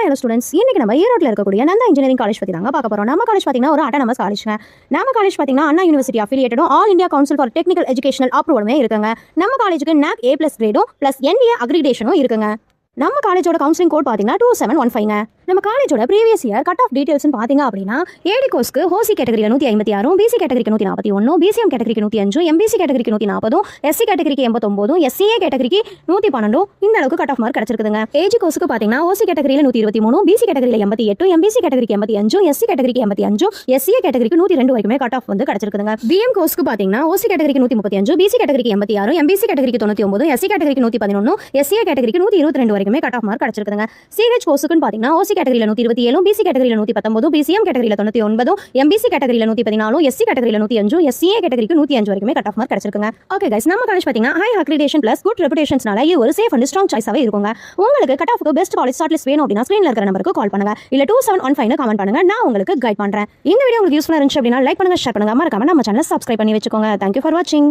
Hi hello students, இன்னைக்கு நம்ம ஈரோட்டில் இருக்கக்கூடிய நந்தா இன்ஜினியரிங் காலேஜ் பற்றி தாங்க பார்க்க போகிறோம். நம்ம காலேஜ் பார்த்தீங்கன்னா ஒரு அட்டானமஸ் காலேஜ்ங்க. நம்ம காலேஜ் பார்த்தீங்கன்னா அண்ணா யூனிவர்சிட்டி அஃபிலியேட்டடும் All India Council for Technical Educational அப்ரூவலுமே இருக்குங்க. நம்ம காலேஜுக்கு NAC A+ கிரேடும் ப்ளஸ் NBA அக்ரிடேஷனும் இருக்குங்க. நம்ம காலேஜோட கவுன்சிலிங் கோட் பார்த்தீங்கன்னா 2715ங்க. நம்ம காலேஜோட previous year cut off details பார்த்தீங்க அப்படின்னா ஏடி கோர்ஸ்க்கு ஹோசி கேட்டகரியில் 156, பிசி கேட்டகரிக்கு 141, பிசிஎம் கேட்டகரிக்கு 105, எம்பிசி கேட்டகரிக்கு 140, எஸ்சி கேட்டகரிக்கு 89, எஸ்சிஏ கேட்டகரிக்கு 112 இந்த அளவுக்கு கட் ஆஃப் மார்க் கிடைச்சிருக்குதுங்க. ஏஜி கோர்ஸ்க்கு பார்த்தீங்கன்னா ஓசி கேட்டகரியில் 123, பிசி கேட்டகரியில் 88, எம்பிசி கேட்டகரிக்கு 85, எஸ்சி கேட்டகரிக்கு 85, எஸ்சிஏ கேட்டகரிக்கு 102 வரைக்குமே கட் ஆஃப் வந்து கிடைச்சிருக்குதுங்க. பிஎம் கோர்ஸ்க்கு பார்த்தீங்கன்னா ஓசி கேட்டகரிக்கு 135, பிசி கேட்டகரிக்கு 86, எம்பிசி கேட்டகரிக்கு 99, எஸ்சி கேட்டகரிக்கு 111, எஸ்சிஏ கேட்டகரிக்கு 122 வரைக்குமே கட் ஆஃப் மார்க் கிடைச்சிருக்குதுங்க. சிஹெச் கோர்ஸ்க்கு பார்த்தீங்கன்னா ஓசி கேட்டகரியில் 127, பிசி கேட்டகரியில் 119, பிசிஎம் கேட்டகரியில் 99, எம்பிசி கேட்டகரியில் 114, எஸ்சி கேட்டகரியில் 105, எஸ்சிஏ கேட்டகரிக்கு 105 வரைக்குமே கட் ஆஃப் மார்க் கிடைச்சிருக்குங்க. ஓகே கைஸ், நம்ம காலேஜ் பார்த்தீங்கன்னா ஹை அக்ரிடேஷன் ப்ளஸ் குட் ரெபுடேஷன்ஸ்னால இது ஒரு சேஃப் அண்ட் ஸ்ட்ராங் சாய்ஸாவே இருக்குங்க. உங்களுக்கு கட் ஆஃப்க்கு பெஸ்ட் காலேஜ் ஷார்ட் லிஸ்ட் வேணும் அப்படின்னா ஸ்க்ரீன்ல இருக்கிற நம்பருக்கு கால் பண்ணுங்க, இல்ல 2715 கமெண்ட் பண்ணுங்க, நான் உங்களுக்கு கைட் பண்றேன். இந்த வீடியோ உங்களுக்கு யூஸ்ஃபுல்லா இருந்துச்சு அப்படின்னா லைக் பண்ணுங்க, ஷேர் பண்ணுங்க, மறக்காம நம்ம சேனலை சப்ஸ்கிரைப் பண்ணி வச்சுக்கோங்க. Thank you for watching.